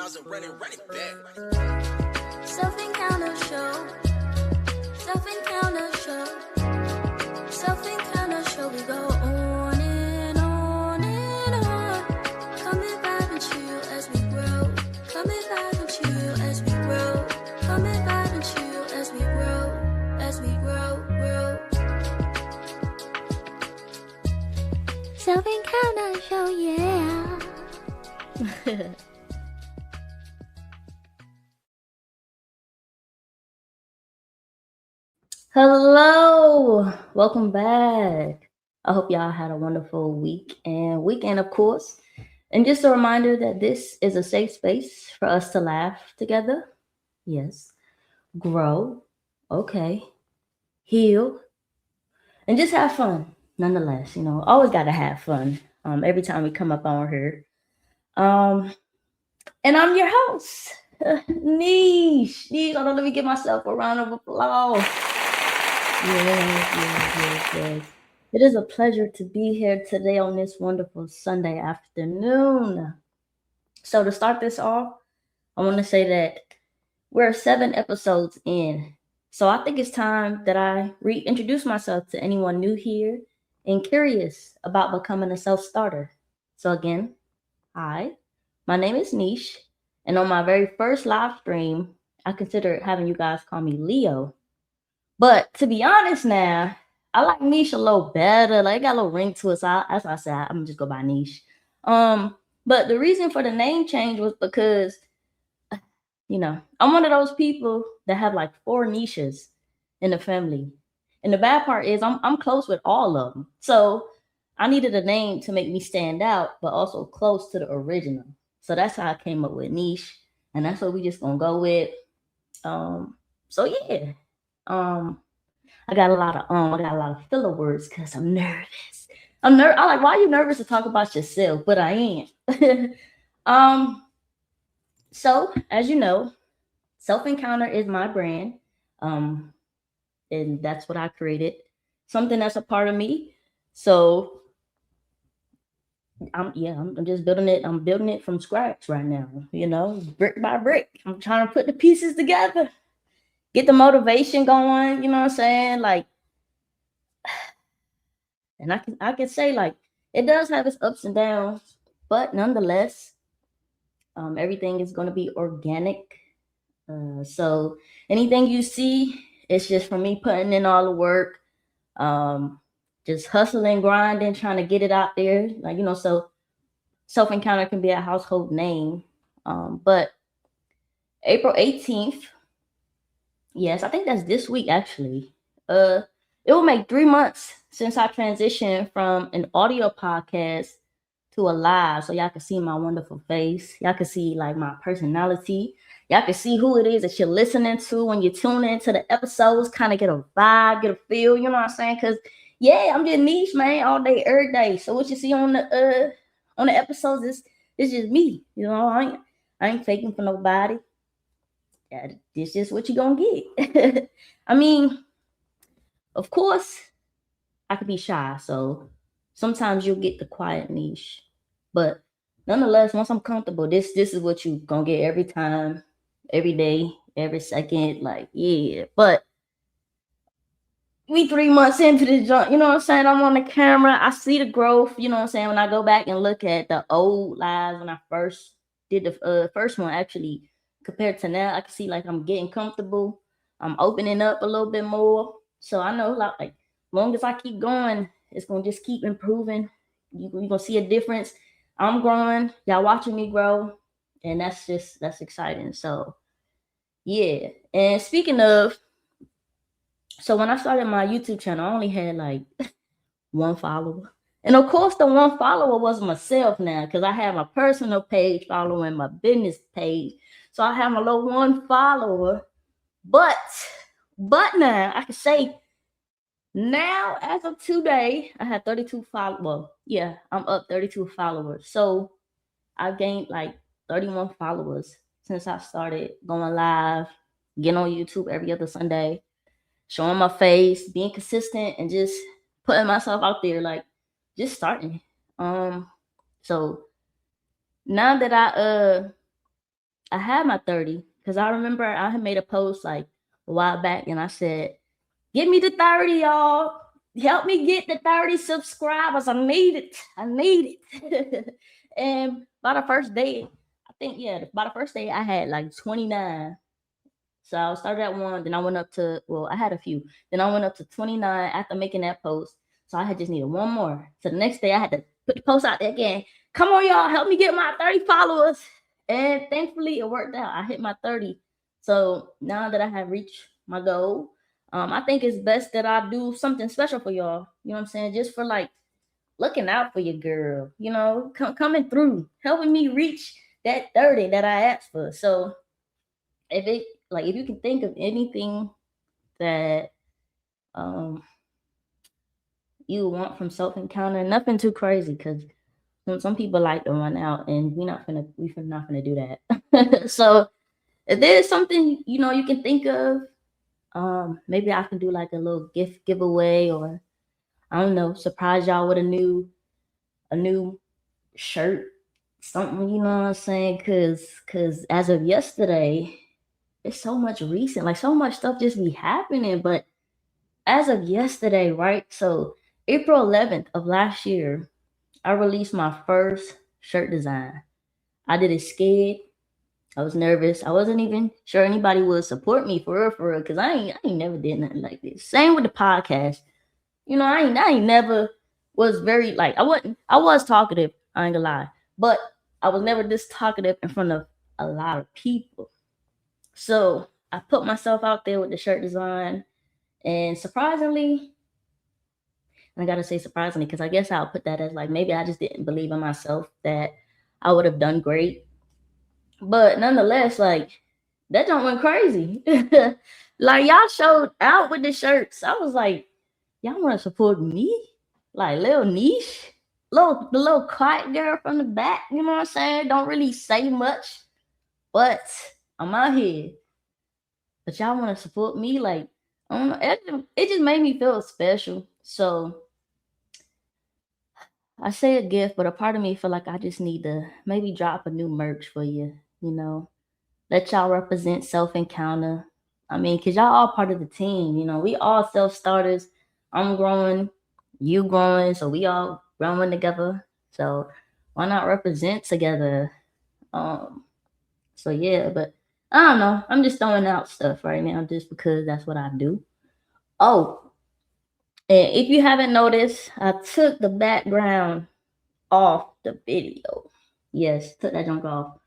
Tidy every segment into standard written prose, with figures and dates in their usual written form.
miles and run it back. Self-encounter show. Self-encounter show. Self-encounter show. We go on and on and on. Come and vibe and chill as we grow. Come and vibe and chill as we grow. Come and vibe and chill as we grow. As we grow. Self-encounter show, yeah. Hello, welcome back. I hope y'all had a wonderful weekend, of course. And just a reminder that this is a safe space for us to laugh together. Yes. Grow. Okay. Heal. And just have fun, nonetheless. Always got to have fun every time we come up on here. And I'm your host, Nish. Hold on, let me give myself a round of applause. Yes. It is a pleasure to be here today on this wonderful Sunday afternoon. So to start this off, I want to say that we're 7 episodes in. So I think it's time that I reintroduce myself to anyone new here and curious about becoming a self-starter. So again, hi, my name is Nish, and on my very first live stream, I considered having you guys call me Leo. But to be honest now, I like Nish a little better. Like, it got a little ring to it. So that's why I said I'm gonna just go by Nish. But the reason for the name change was because, I'm one of those people that have like 4 niches in the family. And the bad part is I'm close with all of them. So I needed a name to make me stand out, but also close to the original. So that's how I came up with Nish. And that's what we just gonna go with. So yeah. I got a lot of filler words because I'm nervous. I'm like, why are you nervous to talk about yourself? But I am. So as you know, Self-Encounter is my brand. And that's what I created. Something that's a part of me. So I'm just building it. I'm building it from scratch right now, brick by brick. I'm trying to put the pieces together. Get the motivation going, you know what I'm saying? Like, and I can say, like, it does have its ups and downs, but nonetheless, everything is going to be organic. So anything you see, it's just from me putting in all the work, just hustling, grinding, trying to get it out there. Like, so Self-Encounter can be a household name. But April 18th, yes, I think that's this week actually. It will make 3 months since I transitioned from an audio podcast to a live. So y'all can see my wonderful face. Y'all can see like my personality. Y'all can see who it is that you're listening to when you tune into the episodes, kind of get a vibe, get a feel, you know what I'm saying? Because yeah, I'm just Nish, man, all day, every day. So what you see on the episodes is just me. I ain't faking for nobody. Yeah, this is what you're gonna get. I mean, of course, I could be shy, so sometimes you'll get the quiet niche. But nonetheless, once I'm comfortable, this is what you gonna get every time, every day, every second. Like, yeah. But we 3 months into this joint, you know what I'm saying? I'm on the camera. I see the growth, you know what I'm saying? When I go back and look at the old lives when I first did the first one, actually, compared to now, I can see like I'm getting comfortable. I'm opening up a little bit more. So I know like long as I keep going, it's gonna just keep improving. You're gonna see a difference. I'm growing, y'all watching me grow, and that's exciting. So yeah. And speaking of, so when I started my YouTube channel, I only had like 1 follower. And of course, the 1 follower was myself now, because I have my personal page following my business page. So I have my little 1 follower. But now I can say now, as of today, I have 32 followers. Well, yeah, I'm up 32 followers. So I gained like 31 followers since I started going live, getting on YouTube every other Sunday, showing my face, being consistent, and just putting myself out there, like just starting. So now that I had my 30 because I remember I had made a post like a while back and I said, "Get me to 30, y'all. Help me get the 30 subscribers. I need it. I need it." And by the first day, I think, yeah, by the first day, I had like 29. So I started at one, then I went up to, well, I had a few. Then I went up to 29 after making that post. So I had just needed one more. So the next day I had to put the post out there again. Come on, y'all, help me get my 30 followers. And thankfully it worked out. I hit my 30. So now that I have reached my goal, I think it's best that I do something special for y'all. You know what I'm saying? Just for like looking out for your girl, coming through, helping me reach that 30 that I asked for. So if you can think of anything that um you want from self encounter, nothing too crazy, because some people like to run out, and we're not gonna do that. So if there's something you can think of, maybe I can do like a little gift giveaway, or I don't know, surprise y'all with a new shirt, something. You know what I'm saying? Cause as of yesterday, it's so much recent, like so much stuff just be happening, but as of yesterday, right? So April 11th of last year, I released my first shirt design. I did it scared. I was nervous. I wasn't even sure anybody would support me for real, because I ain't never did nothing like this. Same with the podcast. I ain't never was very like I was talkative, I ain't gonna lie. But I was never this talkative in front of a lot of people. So I put myself out there with the shirt design, and surprisingly, and I gotta say surprisingly, because I guess I'll put that as like maybe I just didn't believe in myself that I would have done great. But nonetheless, like that jump went crazy. Like y'all showed out with the shirts. I was like, y'all want to support me? Like little niche, the little quiet girl from the back. You know what I'm saying? Don't really say much, but I'm out here. But y'all want to support me? Like I don't know. It just made me feel special. So I say a gift, but a part of me feel like I just need to maybe drop a new merch for you. Let y'all represent self encounter. I mean, cause y'all all part of the team. We all self starters. I'm growing, you growing, so we all growing together. So why not represent together? Um, so yeah, but I don't know. I'm just throwing out stuff right now just because that's what I do. Oh, and if you haven't noticed, I took the background off the video. Yes, took that junk off.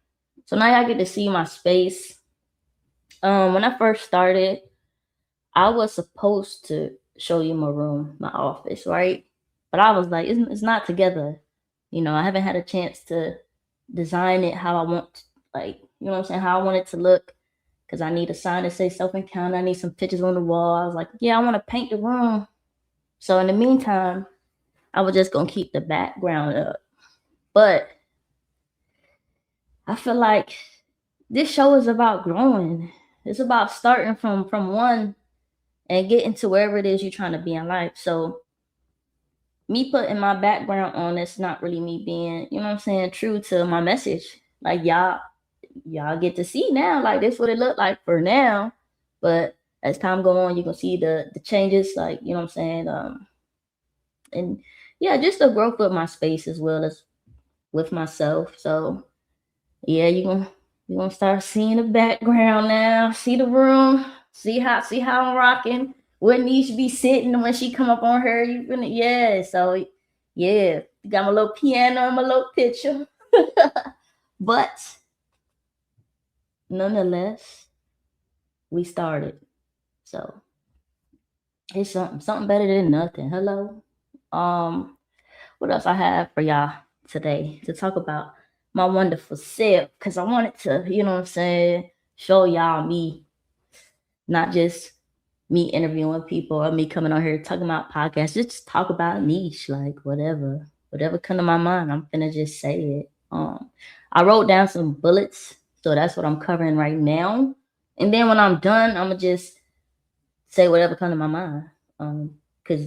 So now y'all get to see my space. When I first started, I was supposed to show you my room, my office, right? But I was like, it's not together. I haven't had a chance to design it how I want, like, you know what I'm saying, how I want it to look. Because I need a sign that says self encounter. I need some pictures on the wall. I was like, yeah, I want to paint the room. So in the meantime, I was just gonna keep the background up. But I feel like this show is about growing. It's about starting from one and getting to wherever it is you're trying to be in life. So me putting my background on, it's not really me being, you know what I'm saying, true to my message. Like y'all get to see now, like this what it looked like for now. But as time go on, you can see the changes, like, you know what I'm saying. And yeah, just the growth of my space as well as with myself. So yeah, you gonna start seeing the background now, see the room, see how I'm rocking. Where Nish be sitting when she come up on her, you gonna yeah. So yeah, got my little piano and my little picture. But nonetheless, we started. So it's something better than nothing. Hello. Um, what else I have for y'all today to talk about my wonderful self? Cause I wanted to, you know what I'm saying, show y'all me, not just me interviewing people or me coming on here talking about podcasts. Just talk about niche, like whatever come to my mind. I'm gonna just say it. I wrote down some bullets, so that's what I'm covering right now. And then when I'm done, I'm gonna just say whatever come to my mind. Cause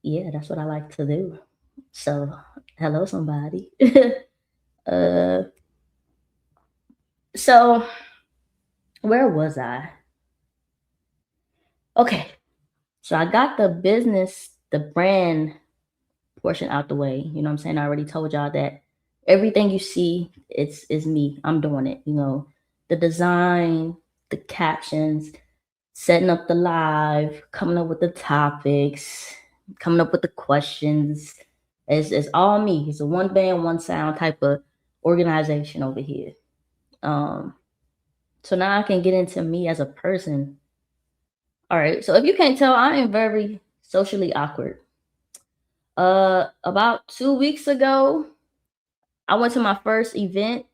yeah, that's what I like to do. So, hello, somebody. uh, So where was I? Okay. So I got the business, the brand portion out the way. You know what I'm saying? I already told y'all that everything you see, it's is me. I'm doing it. You know, the design, the captions, setting up the live, coming up with the topics, coming up with the questions. It's all me. It's a one band, one sound type of organization over here. Um, so now I can get into me as a person. All right. So if you can't tell, I am very socially awkward. About 2 weeks ago, I went to my first event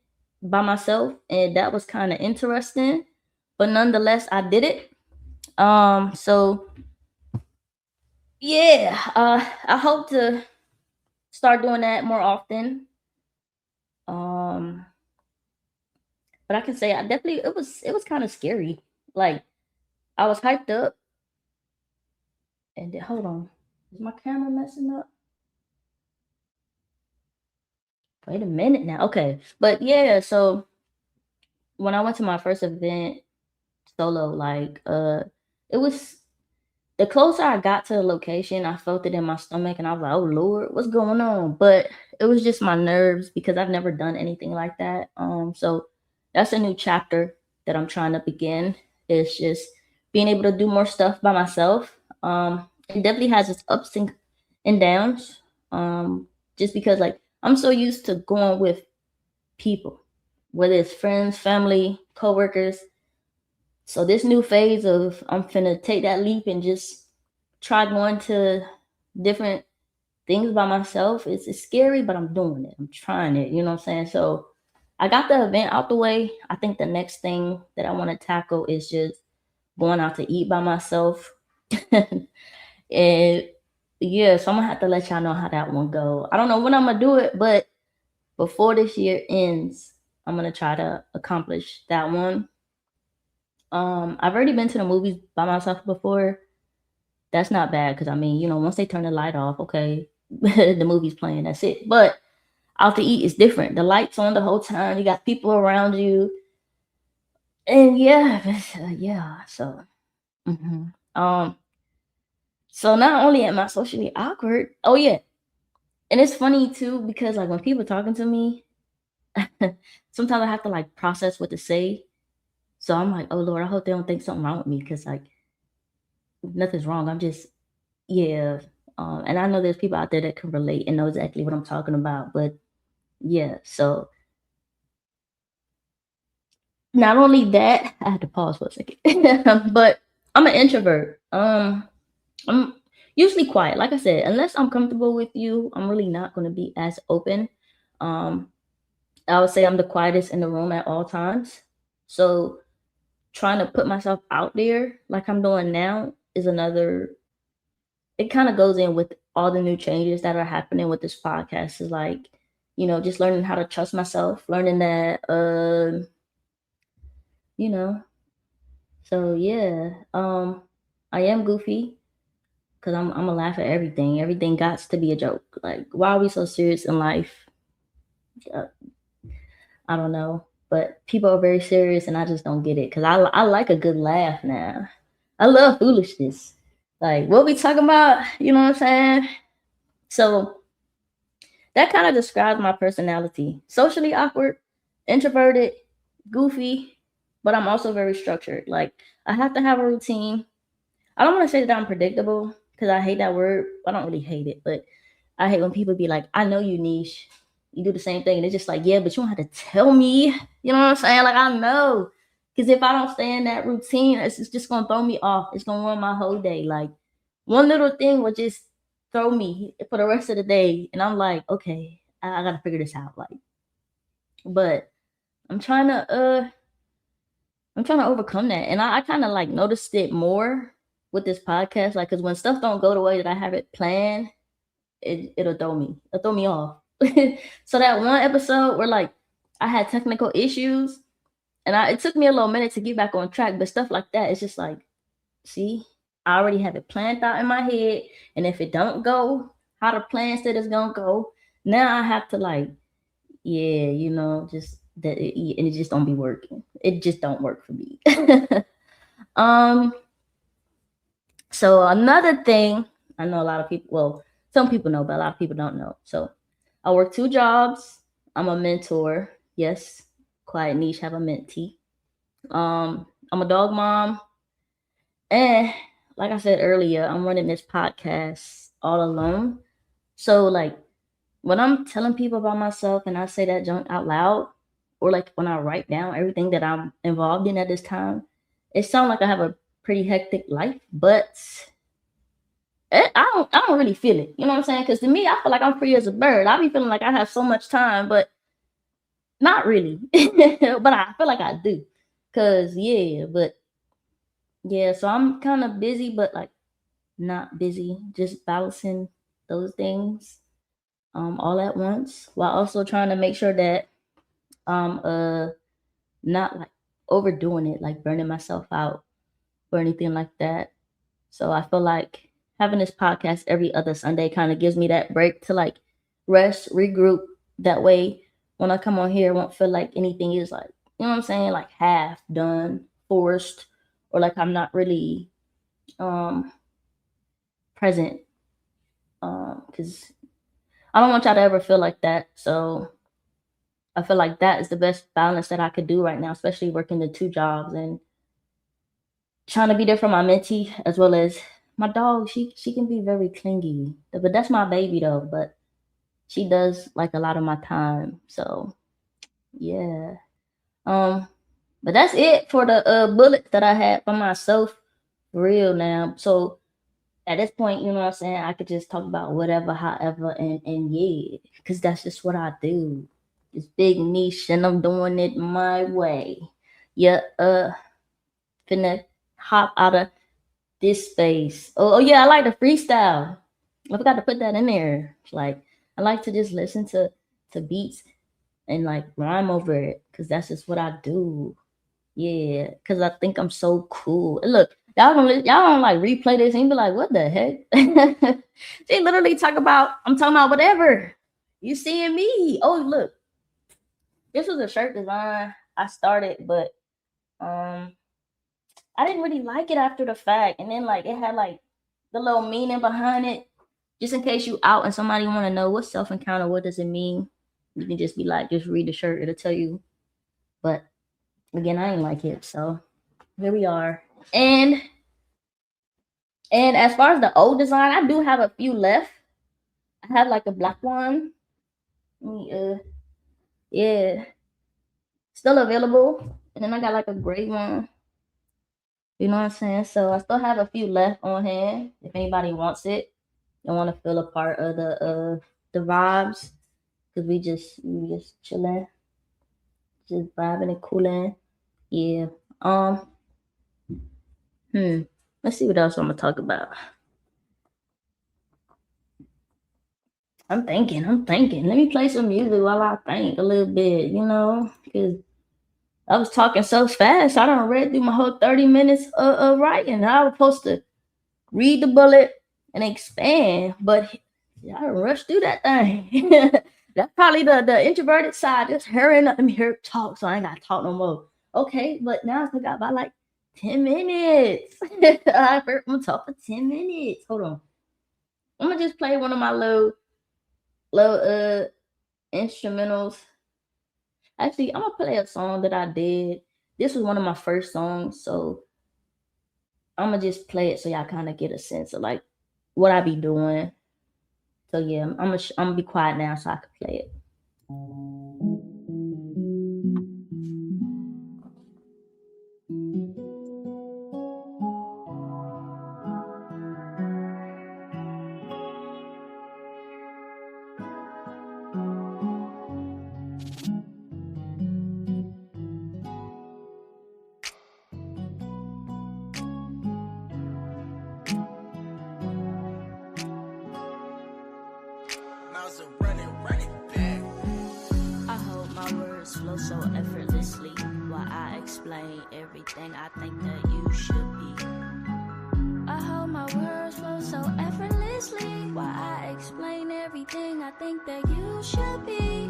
by myself, and that was kind of interesting. But nonetheless, I did it. So yeah, I hope to start doing that more often. Um, but I can say I definitely it was kind of scary. Like I was hyped up, and then hold on, is my camera messing up? Wait a minute now. Okay, but yeah, so when I went to my first event solo, like it was the closer I got to the location, I felt it in my stomach, and I was like, "Oh Lord, what's going on?" But it was just my nerves because I've never done anything like that. So that's a new chapter that I'm trying to begin. It's just being able to do more stuff by myself. It definitely has its ups and downs. Just because like I'm so used to going with people, whether it's friends, family, coworkers. So this new phase of I'm finna take that leap and just try going to different things by myself. It's scary, but I'm doing it. I'm trying it. You know what I'm saying? So I got the event out the way. I think the next thing that I want to tackle is just going out to eat by myself. And yeah, so I'm gonna have to let y'all know how that one go. I don't know when I'm gonna do it, but before this year ends, I'm gonna try to accomplish that one. I've already been to the movies by myself before. That's not bad because I mean, you know, once they turn the light off, okay, the movie's playing, that's it. But out to eat is different. The lights on the whole time. You got people around you, and yeah, yeah. So, mhm. um, so not only am I socially awkward, oh yeah, and it's funny too because like when people talking to me, sometimes I have to like process what to say. So I'm like, oh Lord, I hope they don't think something wrong with me because like nothing's wrong. I'm just yeah. And I know there's people out there that can relate and know exactly what I'm talking about. But yeah, so not only that, I had to pause for a second. But I'm an introvert. I'm usually quiet. Like I said, unless I'm comfortable with you, I'm really not going to be as open. Um, I would say I'm the quietest in the room at all times. So trying to put myself out there like I'm doing now is another. It kind of goes in with all the new changes that are happening with this podcast. Is like, you know, just learning how to trust myself, learning that, you know. So yeah, I am goofy because I'm a laugh at everything. Everything got to be a joke. Like, why are we so serious in life? Uh, I don't know, but people are very serious, and I just don't get it because I like a good laugh now. I love foolishness. Like what we talking about, you know what I'm saying? So that kind of describes my personality. Socially awkward, introverted, goofy, but I'm also very structured. Like I have to have a routine. I don't want to say that I'm predictable because I hate that word. I don't really hate it, but I hate when people be like, I know you, Niche. You do the same thing. And it's just like, yeah, but you don't have to tell me. You know what I'm saying? Like, I know. Because if I don't stay in that routine, it's just going to throw me off. It's going to ruin my whole day. Like, one little thing will just throw me for the rest of the day. And I'm like, okay, I got to figure this out. Like, but I'm trying to, I'm trying to overcome that. And I kind of like noticed it more with this podcast. Like, because when stuff don't go the way that I have it planned, it'll throw me off. So that one episode where like I had technical issues and it took me a little minute to get back on track, but stuff like that, it's just like, see, I already have it planned out in my head, and if it don't go how the plan said it's gonna go, now I have to like, yeah, you know, just that and it just don't be working. It just don't work for me. um. So another thing, I know a lot of people. Well, some people know, but a lot of people don't know. So I work 2 jobs. I'm a mentor. Yes, quiet niche have a mentee. I'm a dog mom, and like I said earlier, I'm running this podcast all alone. So like when I'm telling people about myself and I say that junk out loud, or like when I write down everything that I'm involved in at this time, it sounds like I have a pretty hectic life, but I don't really feel it. You know what I'm saying? Because to me, I feel like I'm free as a bird. I be feeling like I have so much time, but not really. But I feel like I do. Cause yeah. So I'm kind of busy, but like not busy. Just balancing those things all at once, while also trying to make sure that I'm not like overdoing it, like burning myself out or anything like that. So I feel like having this podcast every other Sunday kind of gives me that break to like rest, regroup. That way, when I come on here, I won't feel like anything is like, you know what I'm saying, like half done, forced, or like I'm not really um present. Because I don't want y'all to ever feel like that. So I feel like that is the best balance that I could do right now, especially working the 2 jobs and trying to be there for my mentee as well as my dog. She can be very clingy, but that's my baby though. But she does like a lot of my time. So yeah. But that's it for the bullets that I had for myself. For real now. So at this point, you know what I'm saying, I could just talk about whatever, however, and yeah, because that's just what I do. It's big niche and I'm doing it my way. Yeah, finna hop out of this space. Oh yeah, I like the freestyle. I forgot to put that in there. Like I like to just listen to beats and like rhyme over it because that's just what I do. Yeah, because I think I'm so cool. And look, y'all don't like replay this and be like, what the heck? They literally talk about I'm talking about whatever. You seeing me? Oh look, this was a shirt design I started, but um I didn't really like it after the fact. And then like it had like the little meaning behind it. Just in case you out and somebody want to know what self encounter, what does it mean? You can just be like, just read the shirt, it'll tell you. But again, I ain't like it, so here we are. And as far as the old design, I do have a few left. I have like a black one. Yeah, still available. And then I got like a gray one. You know what I'm saying? So I still have a few left on hand if anybody wants it. I want to feel a part of the vibes because we just chilling, just vibing and cooling. Yeah. Um. Let's see what else I'm gonna talk about. I'm thinking. Let me play some music while I think a little bit. Because I was talking so fast. I don't read through my whole 30 minutes of writing. I was supposed to read the bullet and expand, but I don't rush through that thing. That's probably the introverted side, just hurrying up. Let me hear it talk, so I ain't gotta talk no more. Okay, but now I forgot about like 10 minutes. I'm gonna talk for 10 minutes. Hold on, I'm gonna just play one of my low instrumentals. Actually, I'm gonna play a song that I did. This was one of my first songs, so I'm gonna just play it so y'all kind of get a sense of like what I be doing. So yeah, I'm gonna be quiet now so I can play it. I hope my words flow so effortlessly while I explain everything I think that you should be. I hope my words flow so effortlessly while I explain everything I think that you should be.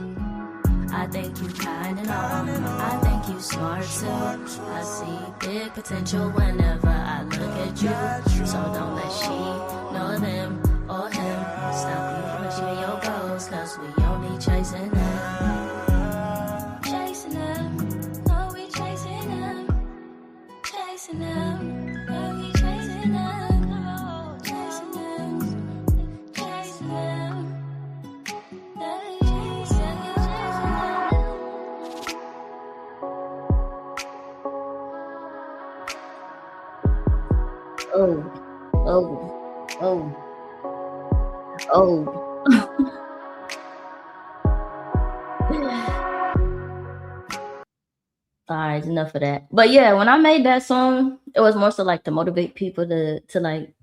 I think you kind and all. I think you smart too. I see big potential whenever I look at you. So don't let she nor them or him stop you from achieving your goals, cause we only chasing them. Chasing them, oh we chasing them. Chasing them, oh we chasing them. Oh, chasing them, chasing them. Oh, oh, oh, oh. All right, enough of that. But yeah, when I made that song, it was more so like to motivate people to like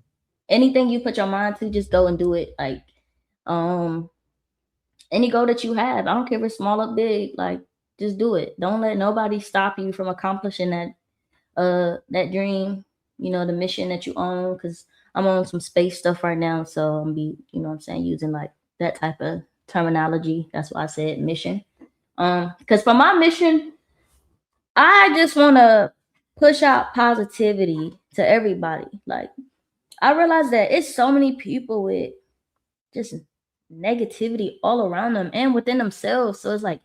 anything you put your mind to, just go and do it. Like, um, any goal that you have, I don't care if it's small or big, like just do it. Don't let nobody stop you from accomplishing that dream, the mission that you own. Cause I'm on some space stuff right now. So I'm what I'm saying, using like that type of terminology. That's why I said mission. Cause for my mission, I just wanna push out positivity to everybody. Like I realize that it's so many people with just negativity all around them and within themselves. So it's like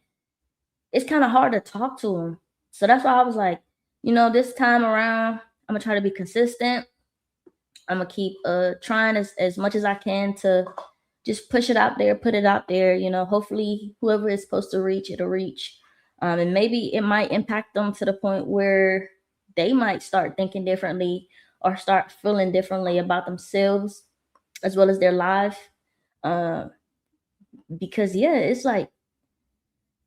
it's kind of hard to talk to them. So that's why I was like, this time around, I'm gonna try to be consistent. I'm gonna keep trying as much as I can to just push it out there, put it out there. Hopefully whoever is supposed to reach, it'll reach. And maybe it might impact them to the point where they might start thinking differently or start feeling differently about themselves as well as their life. Uh, because yeah, it's like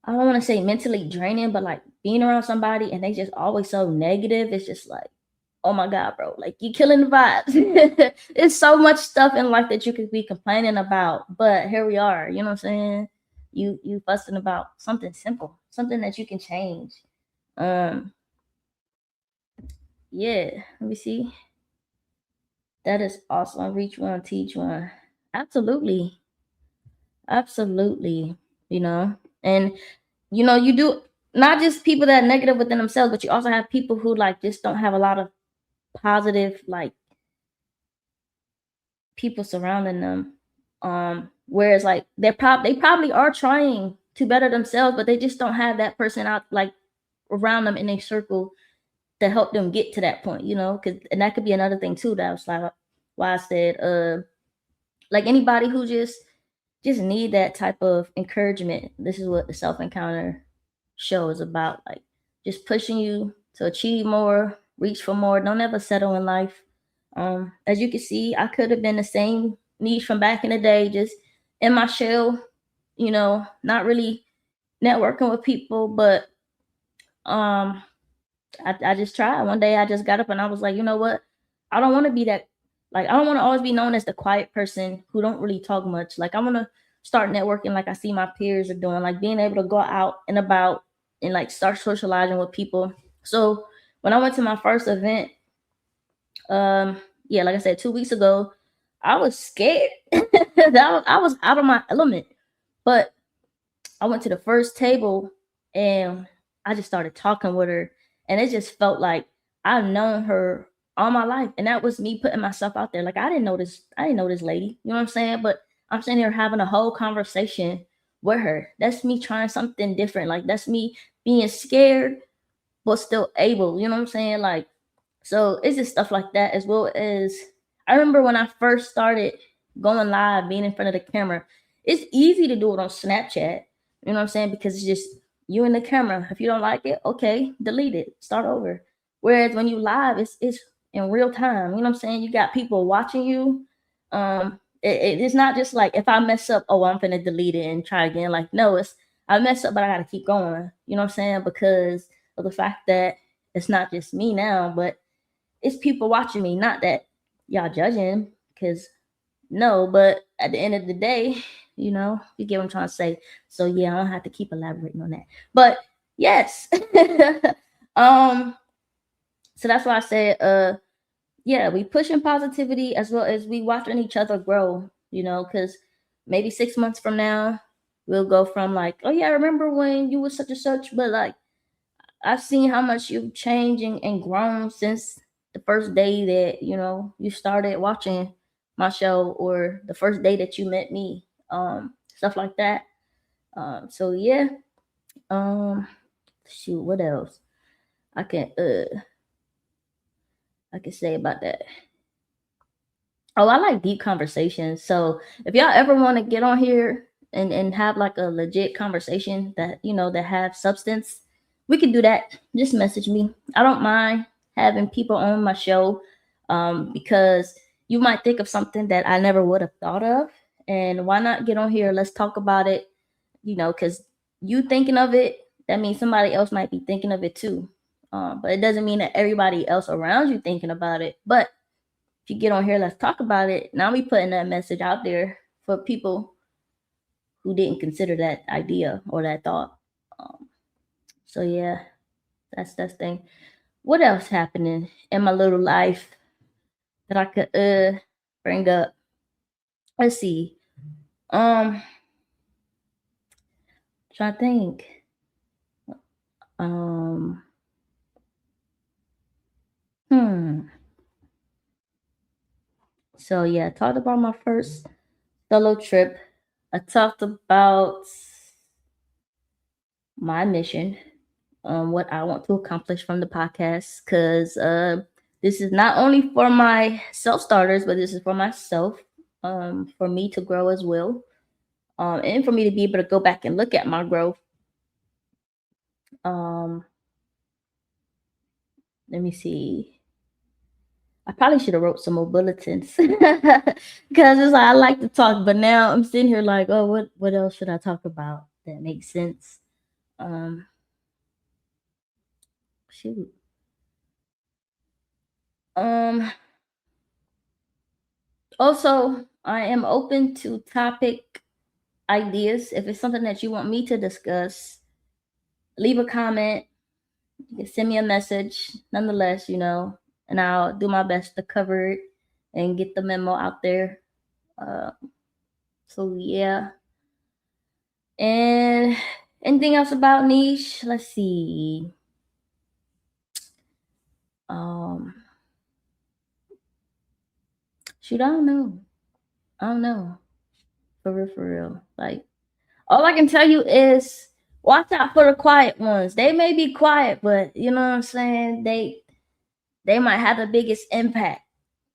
I don't want to say mentally draining, but like being around somebody and they just always so negative, it's just like, oh my God, bro, like you killing the vibes. It's so much stuff in life that you could be complaining about, but here we are, you know what I'm saying? You fussing about something simple, something that you can change. Um, yeah, let me see. That is awesome. Reach one, teach one. Absolutely. Absolutely. You know, and you do not just people that are negative within themselves, but you also have people who like just don't have a lot of positive like people surrounding them. Whereas like they probably are trying to better themselves, but they just don't have that person out like around them in a circle to help them get to that point, and that could be another thing too. That was like why I said like anybody who just need that type of encouragement. This is what the self encounter show is about. Like just pushing you to achieve more, reach for more. Don't ever settle in life. As you can see, I could have been the same Niche from back in the day, just in my shell, not really networking with people, but um I just tried. One day I just got up and I was like, you know what? I don't want to be that like I don't want to always be known as the quiet person who don't really talk much. Like I want to start networking like I see my peers are doing, like being able to go out and about and like start socializing with people. So when I went to my first event, yeah, like I said, 2 weeks ago, I was scared. I was out of my element. But I went to the first table and I just started talking with her. And it just felt like I've known her all my life. And that was me putting myself out there. Like I didn't know this lady. You know what I'm saying? But I'm sitting here having a whole conversation with her. That's me trying something different. Like that's me being scared, but still able. You know what I'm saying? Like, so it's just stuff like that, as well as I remember when I first started going live, being in front of the camera. It's easy to do it on Snapchat. You know what I'm saying? Because it's just you and the camera. If you don't like it, okay, delete it, start over. Whereas when you live, it's in real time. You know what I'm saying? You got people watching you. It's not just like if I mess up, oh, I'm gonna delete it and try again. Like no, it's I mess up, but I gotta keep going. You know what I'm saying? Because of the fact that it's not just me now, but it's people watching me. Not that y'all judging, because no, but at the end of the day, you get what I'm trying to say. So yeah, I don't have to keep elaborating on that. But yes. um, so that's why I said, yeah, we pushing positivity as well as we watching each other grow, because maybe 6 months from now, we'll go from like, oh yeah, I remember when you was such and such, but like I've seen how much you've changed and grown since the first day that you started watching my show, or the first day that you met me, stuff like that. So yeah, um, shoot, what else I can I can say about that? Oh, I like deep conversations. So if y'all ever want to get on here and have like a legit conversation that have substance, we could do that. Just message me. I don't mind having people on my show, because you might think of something that I never would have thought of. And why not get on here? Let's talk about it, because you thinking of it, that means somebody else might be thinking of it too. But it doesn't mean that everybody else around you thinking about it. But if you get on here, let's talk about it. Now we putting that message out there for people who didn't consider that idea or that thought. Um, so yeah, that's thing. What else happening in my little life that I could bring up? Let's see. Trying to think. Um, hmm. So yeah, I talked about my first solo trip. I talked about my mission, what I want to accomplish from the podcast, because this is not only for my self starters, but this is for myself, for me to grow as well, and for me to be able to go back and look at my growth. Um, Let me see. I probably should have wrote some more bulletins because it's like I like to talk, but now I'm sitting here like, oh, what else should I talk about that makes sense? Um, Shoot. Um, Also, I am open to topic ideas. If it's something that you want me to discuss, leave a comment. You can send me a message, nonetheless, and I'll do my best to cover it and get the memo out there. Uh, so yeah. And anything else about Niche? Let's see. Um, Shoot, I don't know. I don't know. For real, for real. Like, all I can tell you is watch out for the quiet ones. They may be quiet, but you know what I'm saying? They might have the biggest impact.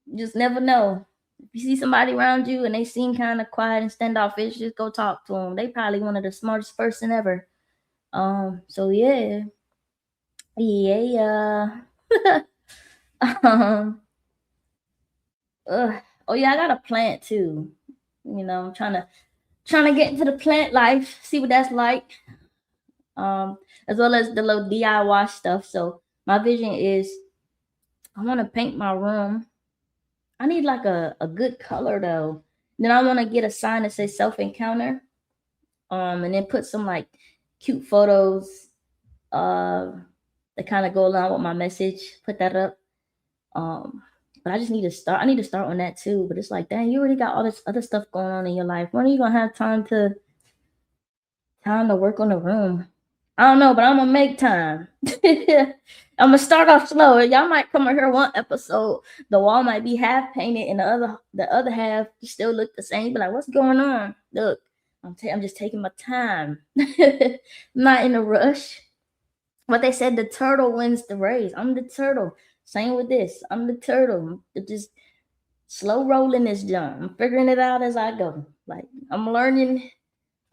You just never know. If you see somebody around you and they seem kind of quiet and standoffish, just go talk to them. They probably one of the smartest person ever. So yeah. Yeah. um oh yeah, I got a plant too. I'm trying to get into the plant life, see what that's like. Um, as well as the little DIY stuff. So my vision is I want to paint my room. I need like a good color though. Then I want to get a sign that says self encounter. And then put some like cute photos uh that kind of go along with my message. Put that up. Um, but I just need to start. I need to start on that too. But it's like, dang, you already got all this other stuff going on in your life. When are you gonna have time to work on the room? I don't know, but I'm gonna make time. I'm gonna start off slow. Y'all might come over here one episode. The wall might be half painted, and the other half still look the same. But like, what's going on? Look, I'm just taking my time. I'm not in a rush. What they said, the turtle wins the race. I'm the turtle. Same with this. I'm the turtle. Just slow rolling this jump. I'm figuring it out as I go. Like I'm learning.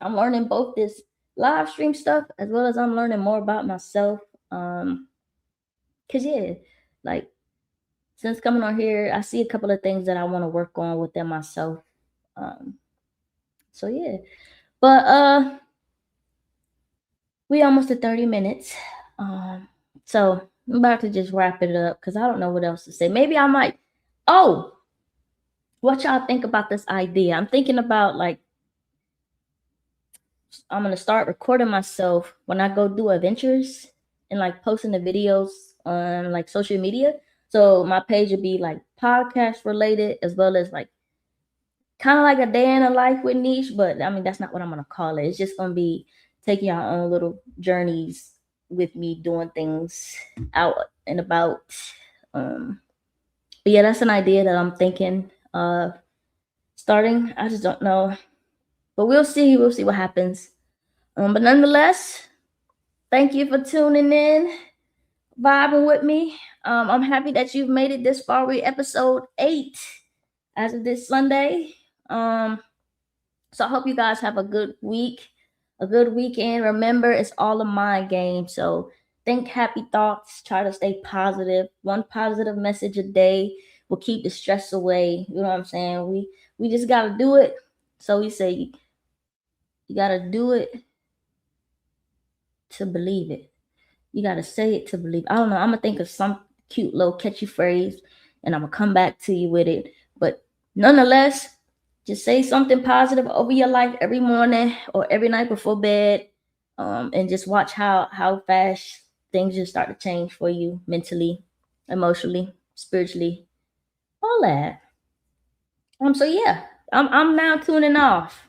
I'm learning both this live stream stuff as well as I'm learning more about myself. Cause yeah, like since coming on here, I see a couple of things that I want to work on within myself. Um, so yeah, but we almost at 30 minutes. So I'm about to just wrap it up because I don't know what else to say. Maybe I might. Oh, what y'all think about this idea? I'm thinking about like I'm gonna start recording myself when I go do adventures and like posting the videos on like social media. So my page would be like podcast related as well as like kind of like a day in a life with Niche, but I mean that's not what I'm gonna call it. It's just gonna be taking your own little journeys with me doing things out and about. But yeah, that's an idea that I'm thinking of starting. I just don't know, but we'll see. We'll see what happens. But nonetheless, thank you for tuning in, vibing with me. I'm happy that you've made it this far. We're episode 8 as of this Sunday. So I hope you guys have a good week, a good weekend. Remember, it's all a mind game. So think happy thoughts. Try to stay positive. One positive message a day will keep the stress away. You know what I'm saying? We just gotta do it. So we say you gotta do it to believe it. You gotta say it to believe. I don't know. I'm gonna think of some cute little catchy phrase, and I'm gonna come back to you with it. But nonetheless, just say something positive over your life every morning or every night before bed, and just watch how fast things just start to change for you mentally, emotionally, spiritually, all that. So yeah, I'm now tuning off.